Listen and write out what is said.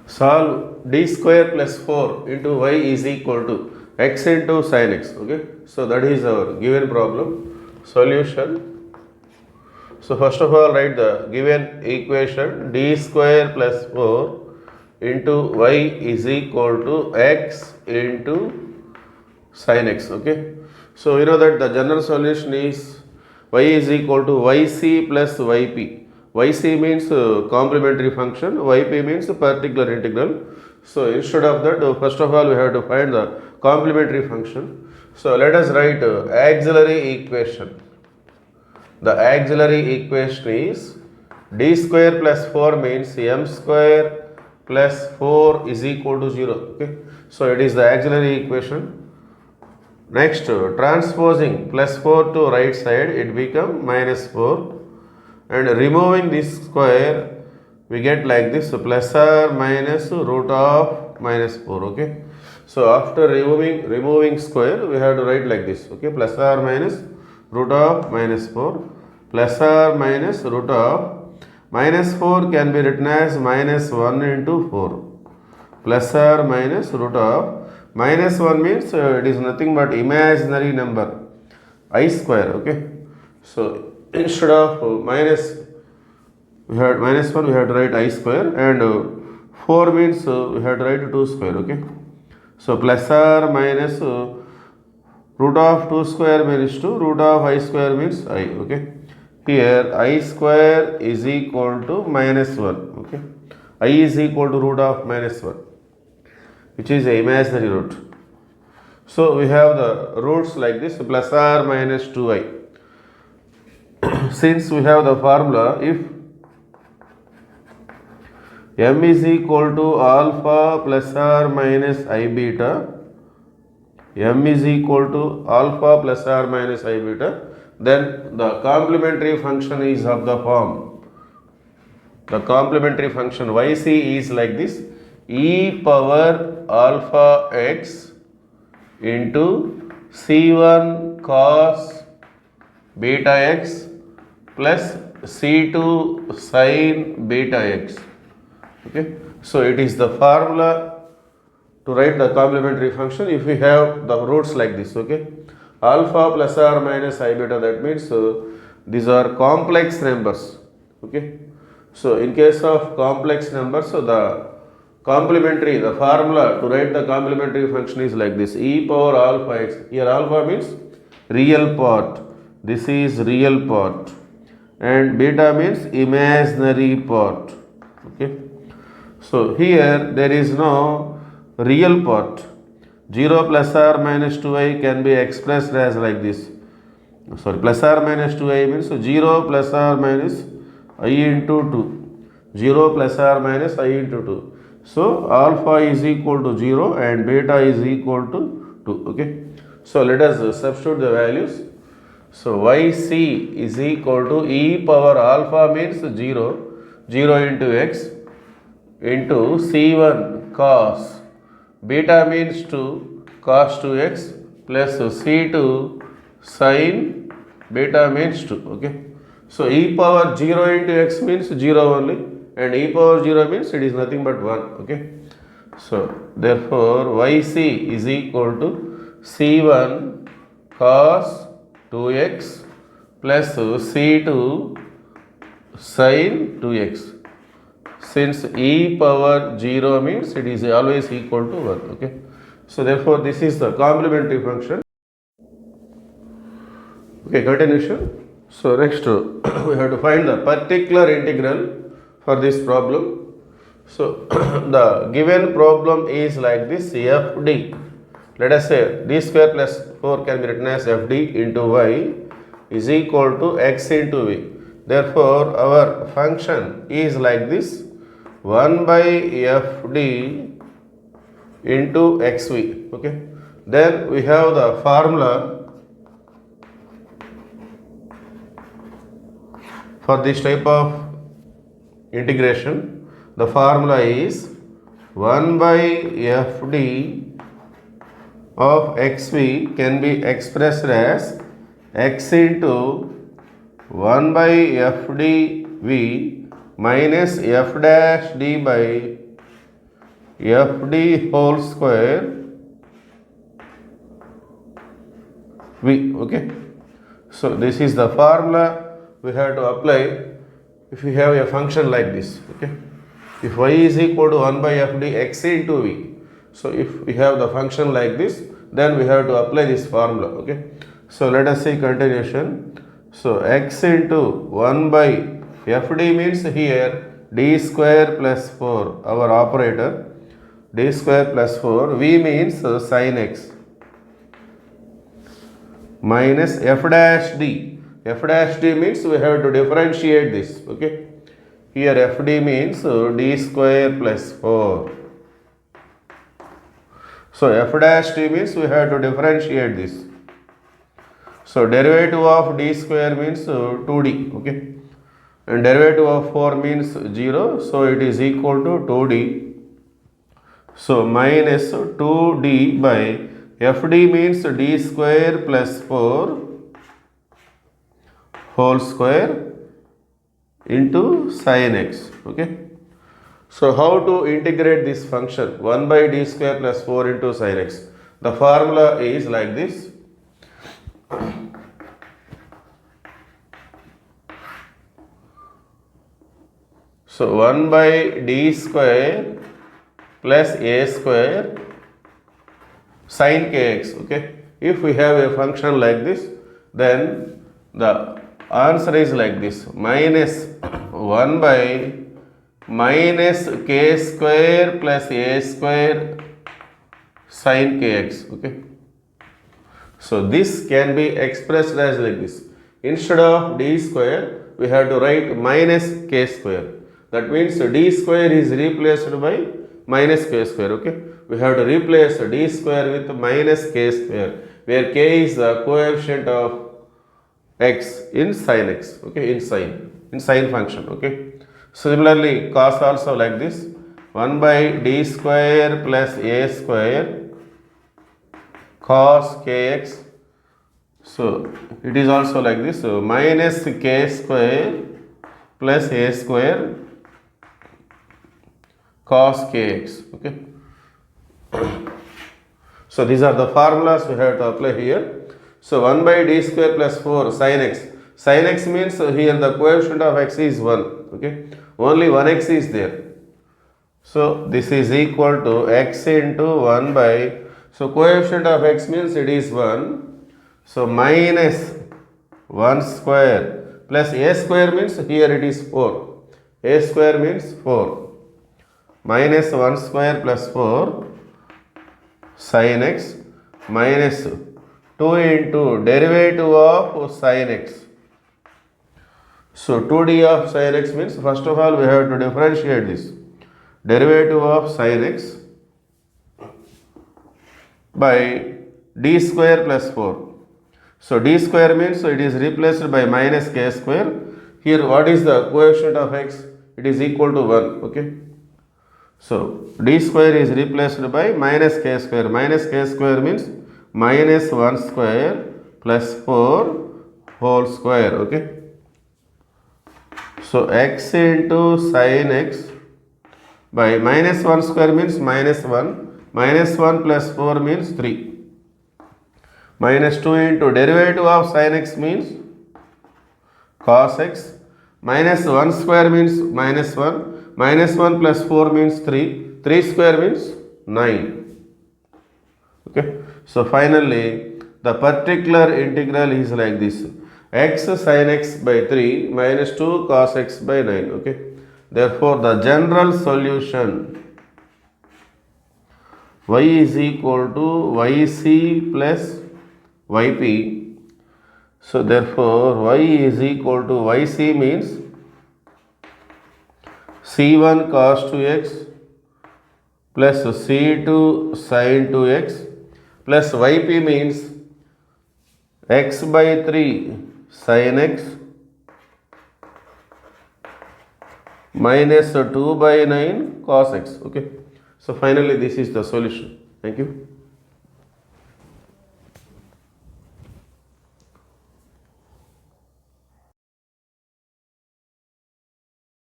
Solve d square plus 4 into y is equal to x into sin x. Okay, so that is our given problem. Solution. So first of all, write the given equation d square plus 4 into y is equal to x into sin x. Okay, so you know that the general solution is y is equal to yc plus yp. Yc means complementary function, yp means particular integral. So instead of that, first of all we have to find the complementary function. So let us write auxiliary equation. The auxiliary equation is d square plus 4 means m square plus 4 is equal to 0. Okay, so it is the auxiliary equation. Next, transposing plus 4 to right side, it become minus 4, and removing this square we get like this, so plus or minus root of minus 4. Okay, so after removing square we have to write like this. Okay, plus or minus root of minus 4 plus or minus root of minus 4 can be written as minus 1 into 4 plus or minus root of minus 1 means it is nothing but imaginary number I square. Okay, so instead of minus we had minus 1, we had to write I square, and 4 means we had to write 2 square. Okay, so plus or minus root of 2 square means 2, root of I square means I. Okay, here I square is equal to minus 1. Okay, I is equal to root of minus 1, which is a imaginary root. So we have the roots like this, plus or minus 2i. Since we have the formula, if m is equal to alpha plus or minus I beta, m is equal to alpha plus or minus I beta, then the complementary function is of the form. The complementary function yc is like this: e power alpha x into c1 cos beta x plus c2 sin beta x. Okay, so it is the formula to write the complementary function if we have the roots like this. Okay, alpha plus or minus I beta, that means these are complex numbers. Okay, so in case of complex numbers, so the complementary, the formula to write the complementary function is like this: e power alpha x. Here alpha means real part, this is real part, and beta means imaginary part. Okay, so here there is no real part. 0 plus or minus 2i can be expressed as like this. Sorry, plus or minus 2i means 0 plus or minus I into 2. 0 plus or minus I into 2. So alpha is equal to 0 and beta is equal to 2. Okay, so let us substitute the values. So yc is equal to e power alpha means 0, 0 into x, into c1 cos beta means 2, cos 2x, plus c2 sin beta means 2. Okay, so e power 0 into x means 0 only, and e power 0 means it is nothing but 1. Okay, so therefore yc is equal to c1 cos 2x plus c2 sin 2x. Since e power 0 means it is always equal to 1. Okay, so therefore this is the complementary function. Okay, continuation. So next we have to find the particular integral for this problem. So the given problem is like this: fd, let us say d square plus 4 can be written as fd into y is equal to x into v. Therefore our function is like this: 1 by fd into xv. Okay, then we have the formula for this type of integration. The formula is 1 by fd of xv can be expressed as x into 1 by fdv minus f dash d by fd whole square v. Okay, so this is the formula we have to apply if we have a function like this. Okay, if y is equal to 1 by fd x into v, so if we have the function like this, then we have to apply this formula. Okay, so let us see continuation. So x into 1 by fd means here d square plus 4, our operator, d square plus 4, v means sin x, minus f dash d. F dash d means we have to differentiate this. Okay, here fd means d square plus 4. So f dash d means we have to differentiate this. So derivative of d square means 2d. Okay, and derivative of 4 means 0, so it is equal to 2d. So minus 2d by fd means d square plus 4 whole square into sin x. Okay, so how to integrate this function 1 by d square plus 4 into sin x? The formula is like this. So 1 by d square plus a square sin kx. Okay, if we have a function like this, then the answer is like this, minus 1 by minus k square plus a square sin kx. Okay, so this can be expressed as like this. Instead of d square, we have to write minus k square. That means d square is replaced by minus k square. Okay, we have to replace d square with minus k square, where k is the coefficient of x in sin x. Okay, in sin function. Okay, similarly cos also like this, 1 by d square plus a square cos kx. So it is also like this, so minus k square plus a square cos kx. Okay, so these are the formulas we have to apply here. So 1 by d square plus 4 sin x. Sin x means here the coefficient of x is 1. Okay, only 1x is there. So this is equal to x into 1 by, so coefficient of x means it is 1. So minus 1 square plus a square means here it is 4. A square means 4. Minus 1 square plus 4 sin x minus 2 into derivative of sin x. So 2d of sin x means first of all we have to differentiate this. Derivative of sin x by d square plus 4. So d square means it is replaced by minus k square. Here what is the coefficient of x? It is equal to 1. Okay, so d square is replaced by minus k square. Minus k square means minus 1 square plus 4 whole square. Okay, so x into sin x by minus 1 square means minus 1, minus 1 plus 4 means 3, minus 2 into derivative of sin x means cos x, minus 1 square means minus 1, minus 1 plus 4 means 3, 3 square means 9. Okay, so finally the particular integral is like this, x sin x by 3 minus 2 cos x by 9. Okay, therefore the general solution y is equal to yc plus yp. So therefore y is equal to yc means c1 cos 2x plus c2 sin 2x plus yp means x by 3 sin x minus 2 by 9 cos x. Okay, so finally this is the solution. Thank you.